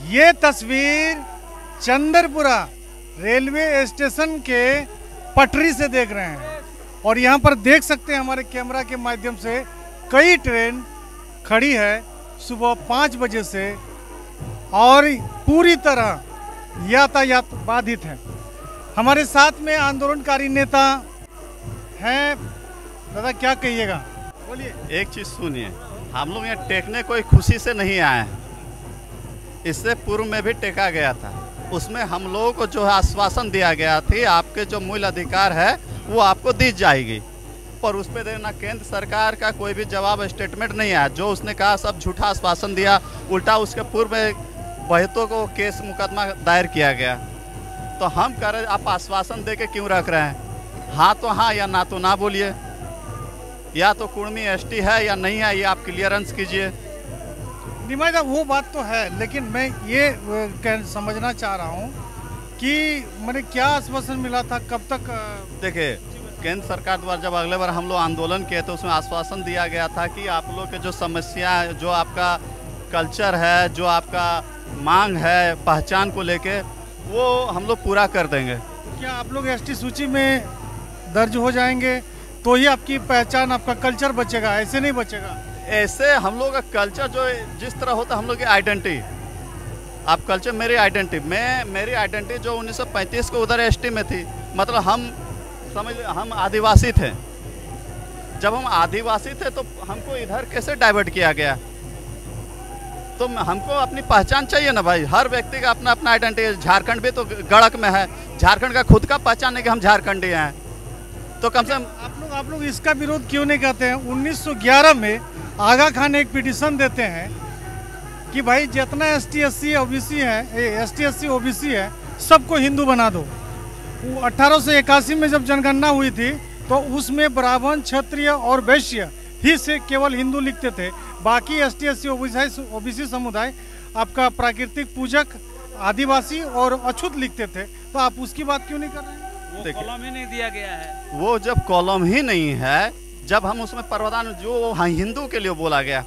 ये तस्वीर Chandrapura railway station के पटरी से देख रहे हैं और यहाँ पर देख सकते हैं हमारे कैमरा के माध्यम से कई ट्रेन खड़ी है सुबह 5 बजे से और पूरी तरह यातायात बाधित है। हमारे साथ में आंदोलनकारी नेता हैं। दादा क्या कहिएगा, बोलिए। एक चीज सुनिए, हम लोग यहाँ टेकने कोई खुशी से नहीं आए हैं। इससे पूर्व में भी टेका गया था, उसमें हम लोगों को जो है आश्वासन दिया गया थी आपके जो मूल अधिकार है वो आपको दी जाएगी, पर उस पर देना केंद्र सरकार का कोई भी जवाब स्टेटमेंट नहीं आया। जो उसने कहा सब झूठा आश्वासन दिया, उल्टा उसके पूर्व में बहुतों को केस मुकदमा दायर किया गया। तो हम कह रहे आप आश्वासन दे के क्यों रख रहे हैं? हाँ तो हाँ या ना तो ना बोलिए, या तो कुर्मी एसटी है या नहीं है, ये आप क्लियरेंस कीजिए। निमाई साहब वो बात तो है, लेकिन मैं ये समझना चाह रहा हूँ कि मैंने क्या आश्वासन मिला था, कब तक? देखिए, केंद्र सरकार द्वारा जब अगले बार हम लोग आंदोलन किए तो उसमें आश्वासन दिया गया था कि आप लोग के जो समस्या, जो आपका कल्चर है, जो आपका मांग है पहचान को लेके, वो हम लोग पूरा कर देंगे। तो क्या आप लोग एसटी सूची में दर्ज हो जाएंगे तो ही आपकी पहचान, आपका कल्चर बचेगा, ऐसे नहीं बचेगा? ऐसे हम लोग का कल्चर जो जिस तरह होता है, हम लोग की आइडेंटिटी, आप कल्चर मेरी आइडेंटिटी, मेरी आइडेंटिटी जो 1935 को उधर एसटी में थी, मतलब हम समझ, हम आदिवासी थे। जब हम आदिवासी थे तो हमको इधर कैसे डाइवर्ट किया गया? तो हमको अपनी पहचान चाहिए ना भाई। हर व्यक्ति का अपना अपना आइडेंटिटी। झारखंड भी तो गढ़क में है, झारखंड का खुद का पहचान है कि हम झारखंडी हैं। तो कम से कम आप लोग इसका विरोध क्यों नहीं करते हैं? 1911 में आगा खान एक पिटीशन देते हैं कि भाई जितना एसटी एससी ओबीसी है सबको हिंदू बना दो। 1881 में जब जनगणना हुई थी तो उसमें ब्राह्मण, क्षत्रिय और वैश्य ही से केवल हिंदू लिखते थे, बाकी एसटी एससी ओबीसी समुदाय आपका प्राकृतिक पूजक, आदिवासी और अछूत लिखते थे। तो आप उसकी बात क्यों नहीं कर रहे हैं? वो कॉलम ही नहीं दिया गया है। वो जब कॉलम ही नहीं है, जब हम उसमें प्रावधान जो हिंदू के लिए बोला गया,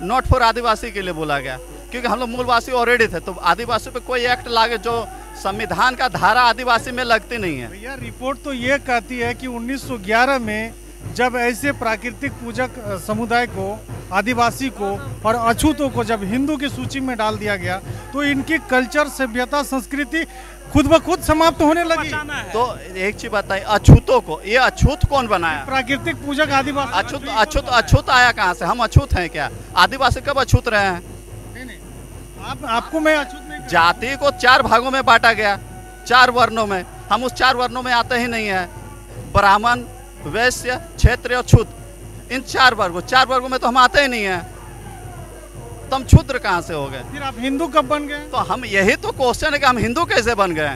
नॉट फॉर आदिवासी के लिए बोला गया, क्योंकि हम लोग मूलवासी ऑलरेडी थे, तो आदिवासी पे कोई एक्ट लागे जो संविधान का धारा आदिवासी में लगती नहीं है। भैया रिपोर्ट तो ये कहती है कि 1911 में जब ऐसे प्राकृतिक पूजक समुदाय को, आदिवासी को और अछूतों को जब हिंदू की सूची में डाल दिया गया तो इनकी कल्चर, सभ्यता, संस्कृति खुद ब खुद समाप्त होने लगी। तो एक चीज बताइए, अछूतों को, ये अछूत कौन बनाया? प्राकृतिक पूजक आदिवासी। अछूत आया कहाँ से? हम अछूत हैं क्या? आदिवासी कब अछूत रहे हैं? नहीं, आपको मैं अछूत नहीं। जाति को 4 भागों में बांटा गया, 4 वर्णों में। हम उस 4 वर्णों में आते ही नहीं है। ब्राह्मण, वैश्य, क्षत्रिय, छूत, इन 4 वर्गों में तो हम आते ही नहीं है। तो हम क्षुद्र कहाँ से हो गए? फिर आप हिंदू कब बन गए? तो हम, यही तो क्वेश्चन है कि हम हिंदू कैसे बन गए,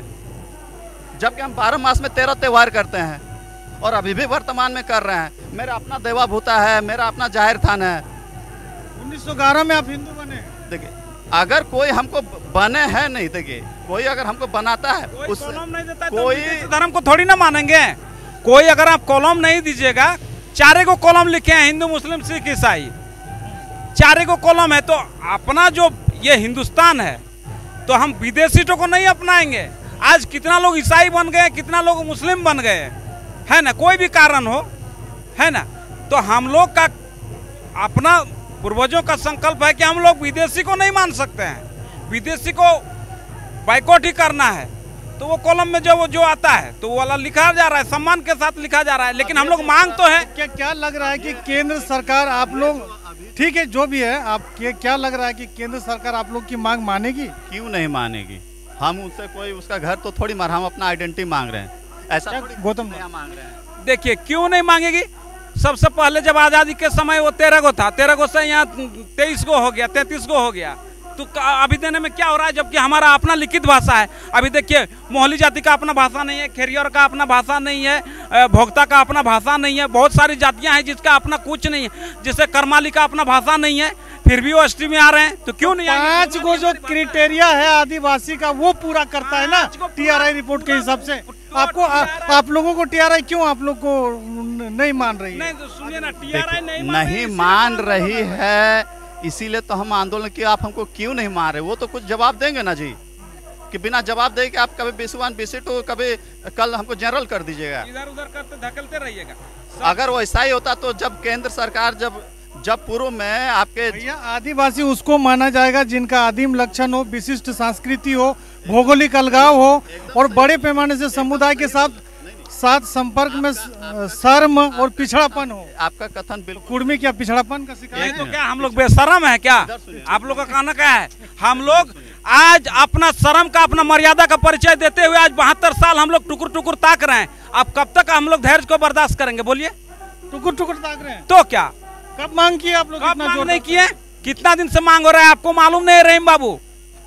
जबकि हम 12 मास में 13 त्योहार करते हैं और अभी भी वर्तमान में कर रहे हैं। मेरा अपना देवा भूता है, मेरा अपना जाहिर थान है। 1911 में आप हिंदू बने? देखिए, अगर कोई हमको बने हैं, नहीं, देखिए कोई अगर हमको बनाता है, उस कॉलम नहीं देता कोई तो धर्म को थोड़ी ना मानेंगे। कोई अगर आप कॉलम नहीं दीजिएगा, 4 को कॉलम लिखे हैं, हिंदू, मुस्लिम, सिख, ईसाई, 4 को कॉलम है, तो अपना जो ये हिंदुस्तान है तो हम विदेशी को नहीं अपनाएंगे। आज कितना लोग ईसाई बन गए, कितना लोग मुस्लिम बन गए, है ना, कोई भी कारण हो, है ना। तो हम लोग का अपना पूर्वजों का संकल्प है कि हम लोग विदेशी को नहीं मान सकते हैं, विदेशी को बाइकआउट ही करना है। तो वो कॉलम में जो आता है तो वो वाला लिखा जा रहा है, सम्मान के साथ लिखा जा रहा है, लेकिन हम लोग मांग तो है। क्या लग रहा है कि केंद्र सरकार, आप लोग, ठीक है जो भी है, आप क्या लग रहा है कि केंद्र सरकार आप लोग की मांग मानेगी? क्यों नहीं मानेगी? हम उससे कोई उसका घर तो थोड़ी मार, हम अपना आइडेंटिटी मांग रहे हैं, ऐसा गौतम मांग रहे हैं। देखिए क्यों नहीं मांगेगी। सबसे पहले जब आज़ादी के समय वो 13 को था, 13 को से यहाँ 23 को हो गया, 33 को हो गया। तो अभी देने में क्या हो रहा है, जबकि हमारा अपना लिखित भाषा है। अभी देखिए, मोहली जाति का अपना भाषा नहीं है, खेरियर का अपना भाषा नहीं है, भोक्ता का अपना भाषा नहीं है, बहुत सारी जातियां हैं जिसका अपना कुछ नहीं है, जैसे करमाली का अपना भाषा नहीं है, फिर भी वो एसटी में आ रहे हैं। तो क्यों नहीं? 5 को जो क्राइटेरिया है आदिवासी का वो पूरा करता है ना टीआरआई रिपोर्ट के हिसाब से। आपको आप लोगों को टीआरआई क्यों आप लोग को नहीं मान रही है? नहीं तो सुनिए ना, टीआरआई नहीं मान रही है, इसीलिए तो हम आंदोलन किया, आप हमको क्यों नहीं मारे, वो तो कुछ जवाब देंगे ना जी, कि बिना जवाब दे कि आप कभी BC1 BC2 कभी कल हमको जनरल कर दीजिएगा, इधर उधर करते धकेलते रहिएगा। अगर वैसा ही होता तो जब केंद्र सरकार जब पूर्व में आपके भैया आदिवासी उसको माना जाएगा जिनका आदिम लक्षण हो, विशिष्ट संस्कृति हो, भौगोलिक अलगाव हो और बड़े पैमाने से समुदाय के साथ संपर्क में शर्म और पिछड़ापन हो। आपका कथन बिल्कुल, कुर्मी क्या पिछड़ापन का शिकार नहीं तो क्या हम लोग बेशरम है क्या? आप लोग का कहना क्या है? हम लोग आज अपना शर्म का, अपना मर्यादा का परिचय देते हुए आज 72 साल हम लोग टुकुर टुकुर ताक रहे हैं। अब कब तक हम लोग धैर्य को बर्दाश्त करेंगे? बोलिए। टुकुर टुकुर ताक रहे हैं तो क्या कब मांग किए आप लोग? कब मांग नहीं किए? कितना दिन से मांग हो रहा है आपको मालूम नहीं? रहीम बाबू,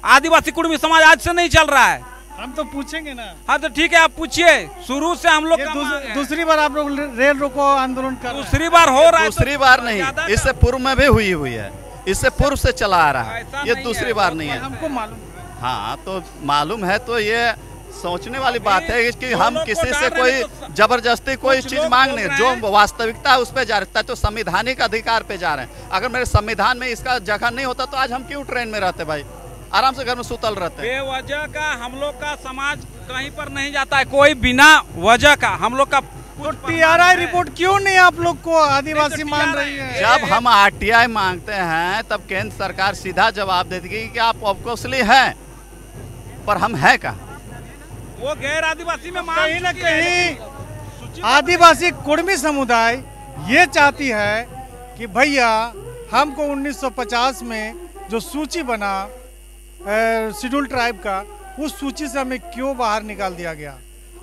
आदिवासी कुर्मी समाज आज से नहीं चल रहा है। हम तो पूछेंगे ना। हाँ तो ठीक है, आप पूछिए। शुरू से हम लोग दूसरी बार आप लोग रेल रोको आंदोलन कर, दूसरी बार हो रहा है। दूसरी बार नहीं, इससे पूर्व में भी हुई है, इससे पूर्व से चला आ रहा है, ये दूसरी बार नहीं है। हमको मालूम। हाँ तो मालूम है, तो ये सोचने वाली बात है कि हम किसी से कोई जबरदस्ती कोई चीज मांग नहीं, जो वास्तविकता है उस पे जा रहा है, तो संवैधानिक अधिकार पे जा रहे हैं। अगर मेरे संविधान में इसका जगह नहीं होता तो आज हम क्यों ट्रेन में रहते भाई, आराम से घर में सुतल रहते हैं। बेवजह का हम लोग का समाज कहीं पर नहीं जाता है, कोई बिना वजह का हम लोग का। तो TRI रिपोर्ट क्यों नहीं आप लोग को आदिवासी मान रही है? जब हम RTI मांगते हैं तब केंद्र सरकार सीधा जवाब देती है कि आप ऑफकोर्सली हैं, पर हम हैं का? वो गैर आदिवासी में कहीं न कहीं आदिवासी कुर्मी समुदाय ये चाहती है कि भैया हमको 1950 में जो सूची बना शेड्यूल ट्राइब का, उस सूची से हमें क्यों बाहर निकाल दिया गया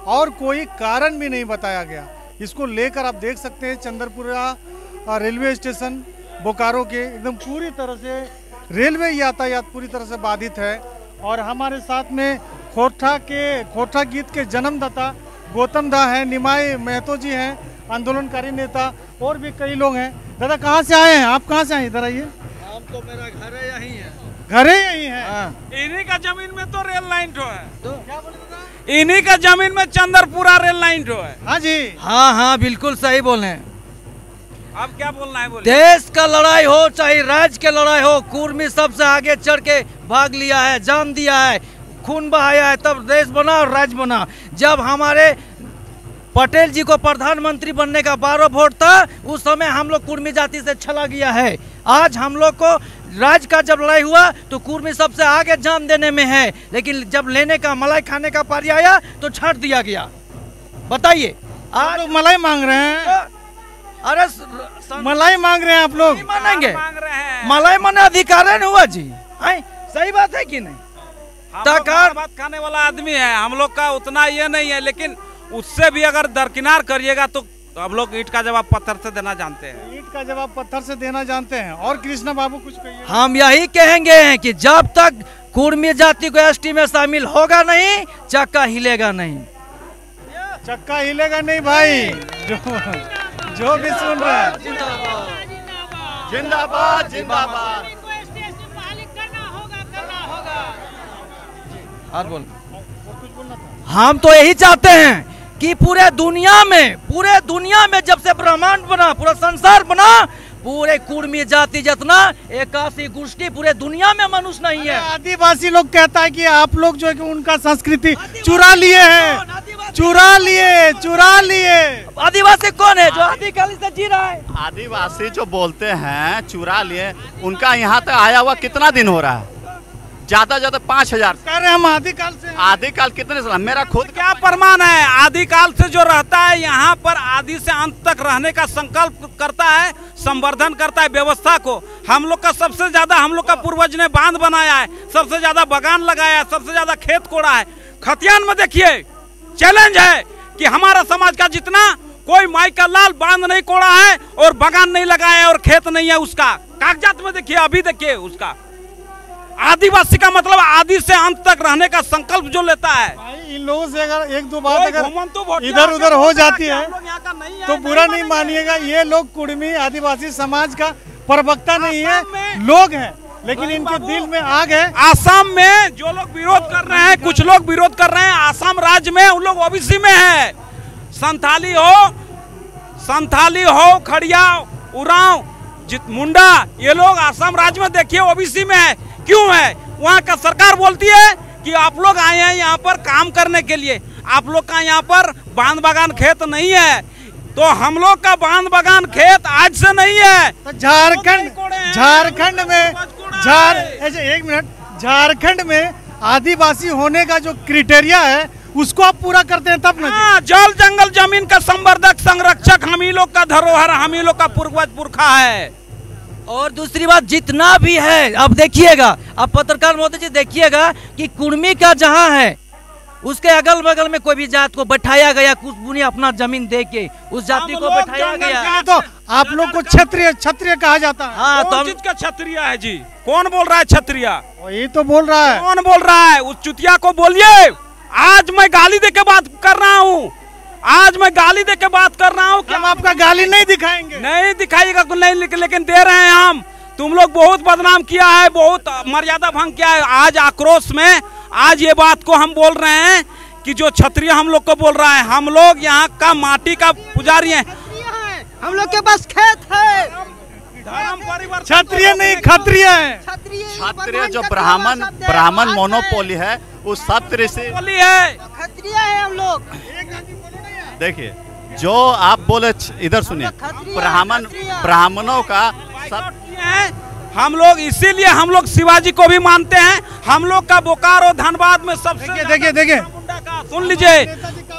और कोई कारण भी नहीं बताया गया। इसको लेकर आप देख सकते हैं चंद्रपुरा रेलवे स्टेशन बोकारो के एकदम पूरी तरह से रेलवे यातायात पूरी तरह से बाधित है। और हमारे साथ में खोरठा गीत के जन्मदाता गौतम दा हैं, निमाई महतो जी हैं, आंदोलनकारी नेता, और भी कई लोग हैं। दादा कहाँ से आए हैं आप? कहाँ से आए? इधर आइए। हम तो मेरा घर है यहीं है। घर यही है? इन्हीं का जमीन में तो रेल लाइन ठो है। तो क्या बोले दादा? इन्हीं का जमीन में चंद्रपुरा रेल लाइन ठो है। हाँ जी, हाँ हाँ बिल्कुल सही बोले। अब क्या बोलना है? बोलिए। देश का लड़ाई हो चाहे राज्य के लड़ाई हो, कुर्मी सबसे आगे चढ़ के भाग लिया है, जान दिया है, खून बहाया है, तब देश बना और राज्य बना। जब हमारे पटेल जी को प्रधानमंत्री बनने का 12 वोट था, उस समय हम लोग कुर्मी जाति से छला गया है। आज हम लोग को राज्य का जब लड़ाई हुआ तो कुर्मी सबसे आगे जान देने में है, लेकिन जब लेने का मलाई खाने का पारी आया तो छाट दिया गया। बताइए, आप लोग मलाई मांग रहे हैं? अरे मलाई मांग रहे हैं आप लोग? मानेंगे? मांग रहे हैं। मलाई माने अधिकार है हुआ जी। सही बात है कि नहीं? तकार बात खाने वाला आदमी है, हम लोग का उतना ये नहीं है, लेकिन उससे भी अगर दरकिनार करिएगा तो हम लोग ईंट का जवाब पत्थर से देना जानते हैं। ईंट का जवाब पत्थर से देना जानते हैं। और कृष्णा बाबू कुछ कहिए। हम यही कहेंगे कि जब तक कुर्मी जाति को ST में शामिल होगा नहीं, चक्का हिलेगा नहीं। चक्का हिलेगा नहीं भाई, जो भी सुन रहे हैं। जिंदाबाद जिंदाबाद। हम तो यही चाहते हैं कि पूरे दुनिया में जब से ब्रह्मांड बना, पूरा संसार बना, पूरे कुर्मी जाति जितना 81 गोष्ठी पूरे दुनिया में मनुष्य नहीं है। आदिवासी लोग कहता है कि आप लोग जो है कि उनका संस्कृति चुरा लिए हैं, चुरा लिए। आदिवासी कौन है जो आदिकाल से जी रहा है? आदिवासी जो बोलते हैं चुरा लिए, उनका यहाँ तक आया हुआ कितना दिन हो रहा है? ज्यादा 5000 कह रहे हम आदिकाल से। आदिकाल कितने साल? मेरा खुद क्या प्रमाण है? आदिकाल से जो रहता है यहाँ पर आदि से अंत तक रहने का संकल्प करता है, संवर्धन करता है व्यवस्था को। हम लोग का सबसे ज्यादा, हम लोग का पूर्वज ने बांध बनाया है, सबसे ज्यादा बागान लगाया है, सबसे ज्यादा खेत कोड़ा है। खतियान में देखिए, चैलेंज है कि हमारा समाज का जितना कोई माई का लाल बांध नहीं कोड़ा है और बागान नहीं लगाया है और खेत नहीं है उसका। कागजात में देखिए, अभी देखिए उसका। आदिवासी का मतलब आदि से अंत तक रहने का संकल्प जो लेता है। भाई इन लोगों से अगर एक दो बात अगर इधर उधर हो जाती है तो बुरा नहीं मानिएगा। ये लोग कुर्मी आदिवासी समाज का प्रवक्ता नहीं है, लोग हैं, लेकिन इनके दिल में आग है। आसाम में जो लोग विरोध कर रहे हैं, कुछ लोग विरोध कर रहे हैं, आसाम राज्य में उन लोग OBC में है। संथाली हो, खड़िया, उरांव, मुंडा ये लोग असम राज्य में देखिए ओबीसी में है, क्यों है? वहाँ का सरकार बोलती है कि आप लोग आए हैं यहाँ पर काम करने के लिए, आप लोग का यहाँ पर बांध बागान खेत नहीं है, तो हम लोग का बांध बागान खेत आज से नहीं है। तो झारखंड में आदिवासी होने का जो क्राइटेरिया है उसको आप पूरा करते हैं तब ना? हाँ, जल जंगल जमीन का संवर्धक संरक्षक हम ही लोग का धरोहर, हम ही लोग का पूर्वज पुरखा है। और दूसरी बात, जितना भी है अब देखिएगा, अब पत्रकार महोदय जी देखिएगा कि कुर्मी का जहां है उसके अगल बगल में कोई भी जात को बैठाया गया, कुछ बुनी अपना जमीन दे के उस जाति को बैठाया गया। तो आप लोग को क्षत्रिय कहा जाता है। हाँ, कौन चीज का क्षत्रिय है जी? कौन बोल रहा है क्षत्रिय? वही तो बोल रहा है। कौन बोल रहा है? उस चुतिया को बोलिए। आज मैं गाली दे के बात कर रहा हूँ, आज मैं गाली दे के बात कर रहा हूँ। हम आपका गाली नहीं दिखाएंगे। नहीं दिखाइएगा नहीं, लेकिन दे रहे हैं हम। तुम लोग बहुत बदनाम किया है, बहुत मर्यादा भंग किया है। आज आक्रोश में आज ये बात को हम बोल रहे हैं कि जो क्षत्रिय हम लोग को बोल रहा है, हम लोग यहाँ का माटी का पुजारी हैं, हम लोग के पास खेत है। धर्म परिवर्तन क्षत्रिय नहीं क्षत्रिय है। क्षत्रिय जो ब्राह्मण मोनोपोली है उस सत्र से है, क्षत्रिय है हम लोग। देखिए जो आप बोले, इधर सुनिए, ब्राह्मणों का सब हम लोग, इसीलिए हम लोग शिवाजी को भी मानते हैं। हम लोग का बोकारो धनबाद में सबसे देखिए सुन लीजिए,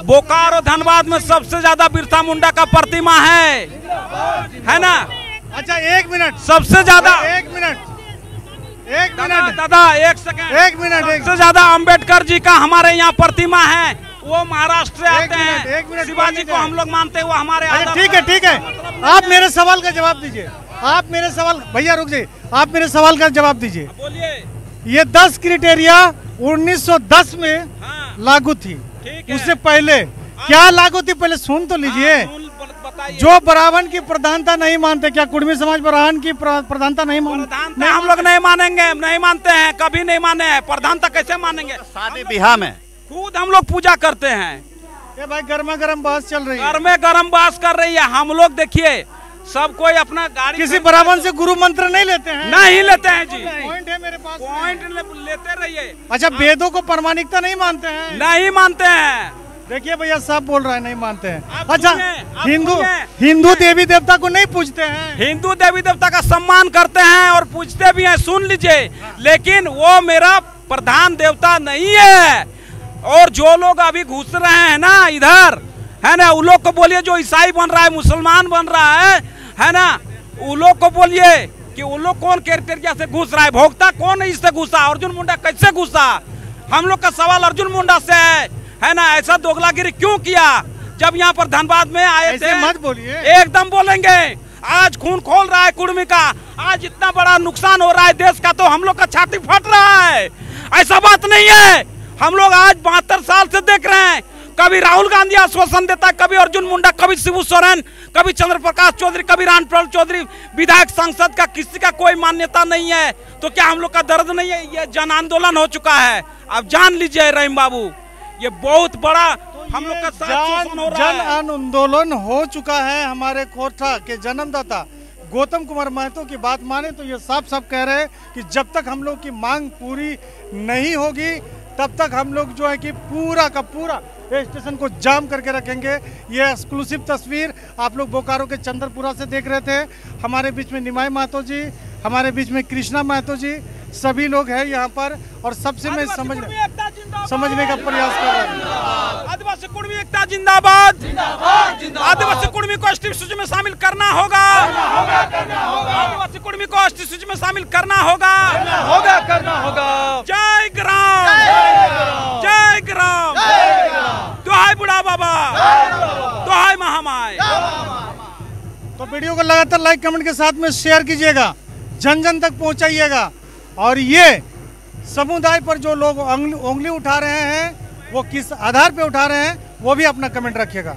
बोकारो धनबाद में सबसे ज्यादा बिरसा मुंडा का प्रतिमा है ना? अच्छा एक मिनट, सबसे ज्यादा एक मिनट दादा एक सेकंड, एक मिनट, सबसे ज्यादा अंबेडकर जी का हमारे यहाँ प्रतिमा है, वो महाराष्ट्र से आते हैं। शिवाजी को हम लोग मानते हैं, वो हमारे। ठीक है, आप मेरे सवाल का जवाब दीजिए। आप मेरे सवाल, भैया रुक जाइए, आप मेरे सवाल का जवाब दीजिए। बोलिए। ये 10 क्राइटेरिया 1910 में लागू थी, उससे पहले क्या लागू थी? पहले सुन तो लीजिए। जो ब्राह्मण की प्रधानता नहीं मानते, क्या कुर्मी समाज ब्राह्मण की प्रधानता नहीं मानते? हम लोग नहीं मानेंगे, नहीं मानते हैं, कभी नहीं माने हैं। प्रधानता कैसे मानेंगे? शादी ब्याह में खुद हम लोग पूजा करते हैं। ये भाई गर्मा गर्म बहस चल रही है, गर्मे गर्म बहस कर रही है। हम लोग देखिए, सब कोई अपना गाड़ी, किसी ब्राह्मण से गुरु मंत्र नहीं लेते हैं। नहीं लेते हैं जी, पॉइंट है मेरे पास, पॉइंट लेते रहिए। अच्छा, वेदों को प्रामाणिकता नहीं मानते हैं? नहीं मानते हैं। देखिए भैया साहब बोल रहा है नहीं मानते हैं। अच्छा, हिंदू देवी देवता को नहीं पूजते हैं? हिंदू देवी देवता का सम्मान करते हैं और पूजते भी हैं, सुन लीजिए, लेकिन वो मेरा प्रधान देवता नहीं है। और जो लोग अभी घुस रहे हैं ना इधर, है ना, उन लोग को बोलिए, जो ईसाई बन रहा है, मुसलमान बन रहा है ना, उन लोग को बोलिए कि उन लोग कौन क्राइटेरिया से घुस रहा है, भोक्ता कौन है इससे घुसा, अर्जुन मुंडा कैसे घुसा? हम लोग का सवाल अर्जुन मुंडा से है ना। ऐसा दोगलागिरी क्यों किया? जब यहाँ पर धनबाद में आए थे, मत बोलिए, एकदम बोलेंगे। आज खून खोल रहा है कुर्मी का, आज इतना बड़ा नुकसान हो रहा है देश का, तो हम लोग का छाती फट रहा है। ऐसा बात नहीं है। हम लोग आज 72 साल से देख रहे हैं, कभी राहुल गांधी आश्वासन देता, कभी अर्जुन मुंडा, कभी शिबू सोरेन, कभी चंद्र प्रकाश चौधरी, कभी रामप्रल चौधरी, विधायक सांसद का किसी का कोई मान्यता नहीं है। तो क्या हम लोग का दर्द नहीं है? ये जन आंदोलन हो चुका है। अब जान लीजिए रहीम बाबू, ये बहुत बड़ा हम लोग का शोषण हो रहा है। जन आंदोलन हो चुका है। हमारे कोठा के जन्मदाता गौतम कुमार महतो की बात माने तो ये साफ साफ कह रहे हैं कि जब तक हम लोग की मांग पूरी नहीं होगी तब तक हम लोग जो है कि पूरा का पूरा स्टेशन को जाम करके रखेंगे। ये एक्सक्लूसिव तस्वीर आप लोग बोकारो के चंद्रपुरा से देख रहे थे। हमारे बीच में निमाई महतो जी, हमारे बीच में कृष्णा महतो जी, सभी लोग हैं यहाँ पर। और सबसे मैं समझने का प्रयास कर रहा हूँ। आदिवासी कुर्मी एकता जिंदाबाद, आदिवासी कुर्मी को एसटी सूची में शामिल करना होगा, आदिवासी कुर्मी को एसटी सूची में शामिल करना होगा। जय ग्राम, जय ग्राम, दुहाई बुढ़ा बाबा, दुहाई महामाई। तो वीडियो को लगातार लाइक कमेंट के साथ में शेयर कीजिएगा, जन जन तक पहुंचाइएगा। और ये समुदाय पर जो लोग उंगली उठा रहे हैं वो किस आधार पे उठा रहे हैं वो भी अपना कमेंट रखिएगा।